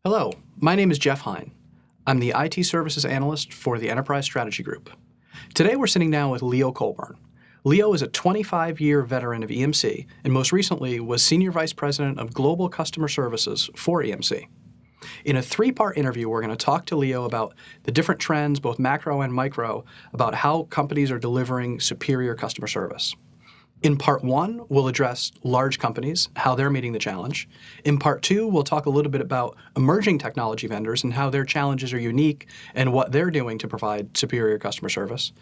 Hello, my name is Jeff Hine. I'm the IT Services Analyst for the Enterprise Strategy Group. Today we're sitting down with Leo Colburn. Leo is a 25-year veteran of EMC and most recently was Senior Vice President of Global Customer Services for EMC. In a three-part interview, we're going to talk to Leo about the different trends, both macro and micro, about how companies are delivering superior customer service. In part one, we'll address large companies, how they're meeting the challenge. In part two, we'll talk a little bit about emerging technology vendors and how their challenges are unique and what they're doing to provide superior customer service.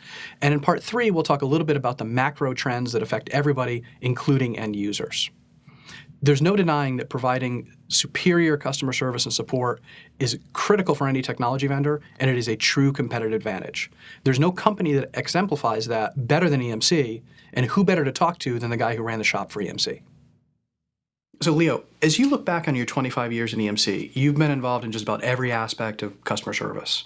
And in part three, we'll talk a little bit about the macro trends that affect everybody, including end users. There's no denying that providing superior customer service and support is critical for any technology vendor, and it is a true competitive advantage. There's no company that exemplifies that better than EMC, and who better to talk to than the guy who ran the shop for EMC? So Leo, as you look back on your 25 years in EMC, you've been involved in just about every aspect of customer service.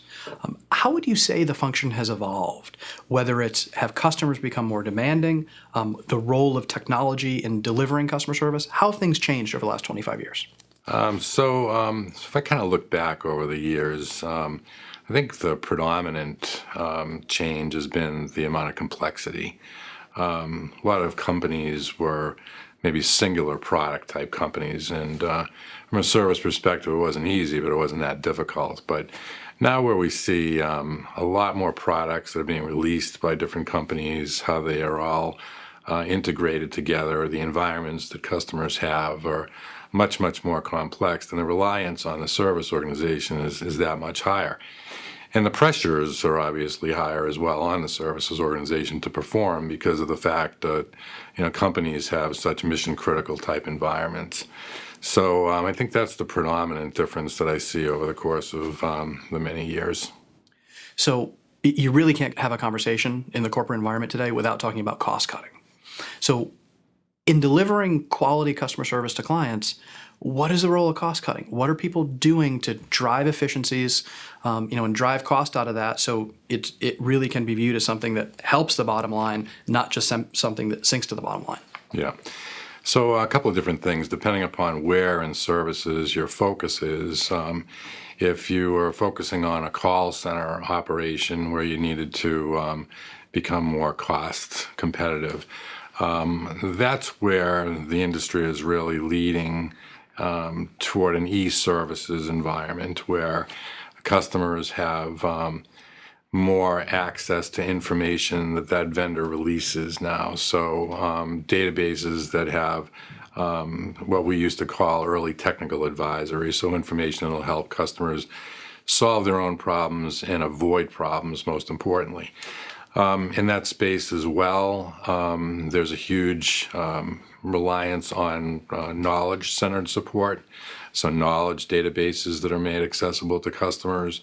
How would you say the function has evolved? Whether it's have customers become more demanding, the role of technology in delivering customer service, how have things changed over the last 25 years? If I kind of look back over the years, I think the predominant change has been the amount of complexity. A lot of companies were maybe singular product type companies, and from a service perspective it wasn't easy, but it wasn't that difficult. But now where we see a lot more products that are being released by different companies, how they are all integrated together, the environments that customers have are much more complex, and the reliance on the service organization is that much higher. And the pressures are obviously higher as well on the services organization to perform because of the fact that companies have such mission critical type environments. So I think that's the predominant difference that I see over the course of the many years. So you really can't have a conversation in the corporate environment today without talking about cost cutting. So in delivering quality customer service to clients, what is the role of cost cutting? What are people doing to drive efficiencies, and drive cost out of that so it really can be viewed as something that helps the bottom line, not just something that sinks to the bottom line? Yeah. So a couple of different things, depending upon where in services your focus is. If you are focusing on a call center operation where you needed to become more cost competitive, that's where the industry is really leading toward an e-services environment where customers have more access to information that vendor releases now. So databases that have what we used to call early technical advisory, so information that will help customers solve their own problems and avoid problems, most importantly. In that space as well, there's a huge reliance on knowledge-centered support, so knowledge databases that are made accessible to customers.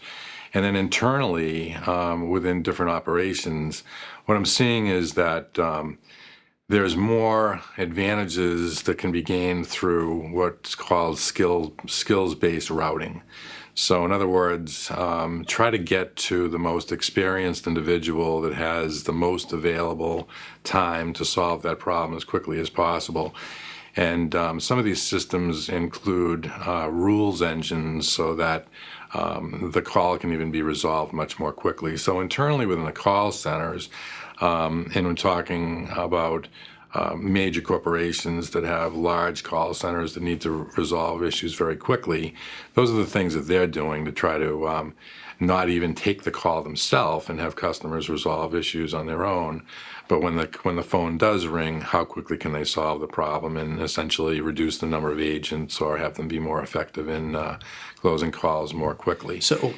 And then internally, within different operations, what I'm seeing is that there's more advantages that can be gained through what's called skills-based routing. So in other words, try to get to the most experienced individual that has the most available time to solve that problem as quickly as possible. And some of these systems include rules engines so that the call can even be resolved much more quickly. So internally within the call centers, and we're talking about major corporations that have large call centers that need to resolve issues very quickly, those are the things that they're doing to try to not even take the call themselves and have customers resolve issues on their own. But when the phone does ring, how quickly can they solve the problem and essentially reduce the number of agents or have them be more effective in closing calls more quickly. So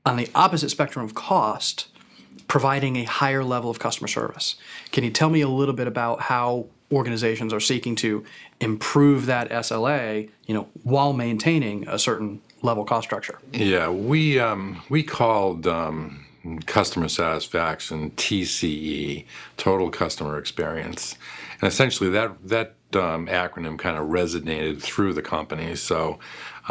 on the opposite spectrum of cost, providing a higher level of customer service. Can you tell me a little bit about how organizations are seeking to improve that SLA, while maintaining a certain level cost structure? Yeah, we called customer satisfaction TCE, total customer experience, and essentially that acronym kind of resonated through the company. So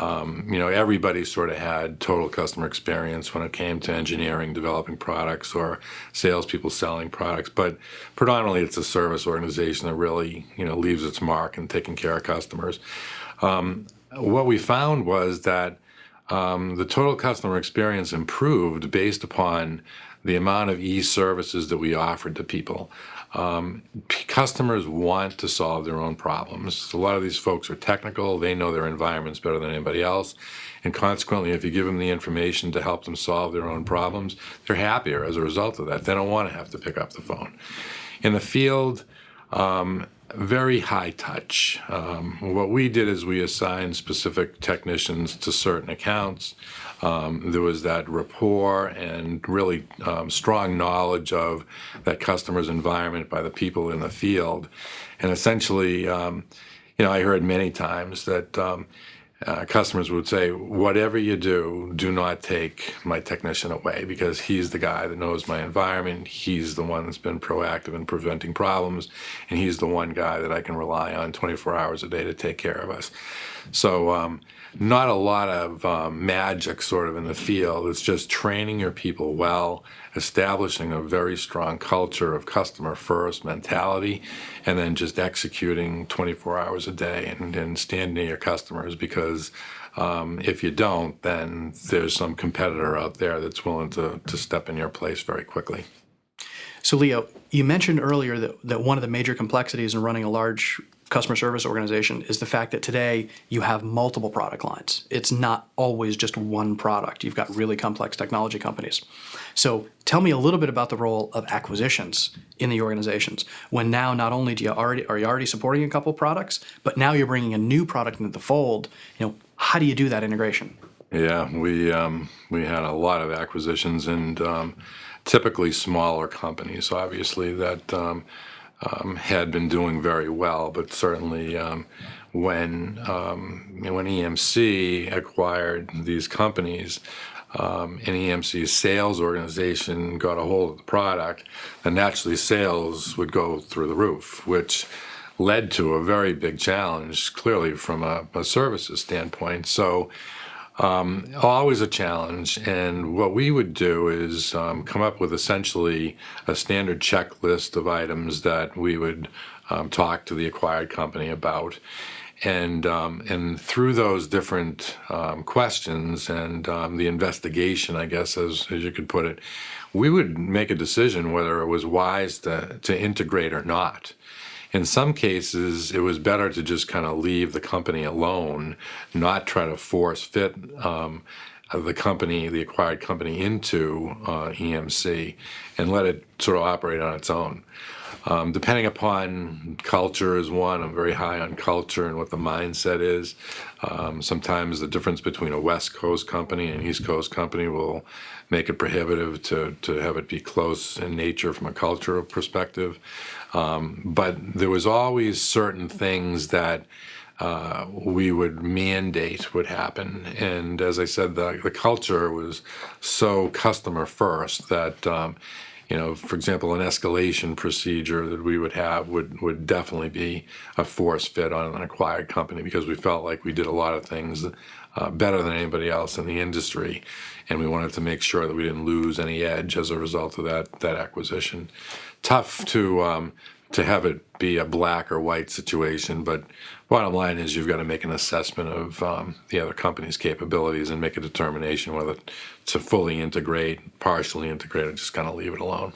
everybody sort of had total customer experience when it came to engineering, developing products, or salespeople selling products. But predominantly, it's a service organization that really, leaves its mark in taking care of customers. What we found was that the total customer experience improved based upon the amount of e-services that we offered to people. Customers want to solve their own problems. A lot of these folks are technical. They know their environments better than anybody else. And consequently, if you give them the information to help them solve their own problems, they're happier as a result of that. They don't want to have to pick up the phone. In the field, very high touch. What we did is we assigned specific technicians to certain accounts. There was that rapport and really strong knowledge of that customer's environment by the people in the field. And essentially, I heard many times that customers would say, whatever you do, do not take my technician away, because he's the guy that knows my environment. He's the one that's been proactive in preventing problems, and he's the one guy that I can rely on 24 hours a day to take care of us. So not a lot of magic sort of in the field. It's just training your people well, establishing a very strong culture of customer first mentality, and then just executing 24 hours a day and standing near your customers, because if you don't, then there's some competitor out there that's willing to step in your place very quickly. So Leo, you mentioned earlier that one of the major complexities in running a large customer service organization is the fact that today you have multiple product lines. It's not always just one product. You've got really complex technology companies. So tell me a little bit about the role of acquisitions in the organizations, when now not only are you already supporting a couple of products, but now you're bringing a new product into the fold. How do you do that integration? Yeah, we had a lot of acquisitions, and typically smaller companies, obviously, that had been doing very well. But certainly when EMC acquired these companies, and EMC's sales organization got a hold of the product, then naturally sales would go through the roof, which led to a very big challenge, clearly from a services standpoint. So always a challenge. And what we would do is come up with essentially a standard checklist of items that we would talk to the acquired company about. And through those different questions and the investigation, I guess, as you could put it, we would make a decision whether it was wise to integrate or not. In some cases, it was better to just kind of leave the company alone, not try to force fit the acquired company into EMC, and let it sort of operate on its own. Depending upon culture is one. I'm very high on culture and what the mindset is. Sometimes the difference between a West Coast company and an East Coast company will make it prohibitive to have it be close in nature from a cultural perspective. But there was always certain things that we would mandate would happen. And as I said, the culture was so customer first that for example, an escalation procedure that we would have would definitely be a force fit on an acquired company, because we felt like we did a lot of things better than anybody else in the industry, and we wanted to make sure that we didn't lose any edge as a result of that acquisition. Tough to have it be a black or white situation, but bottom line is you've got to make an assessment of the other company's capabilities and make a determination whether to fully integrate, partially integrate, or just kind of leave it alone.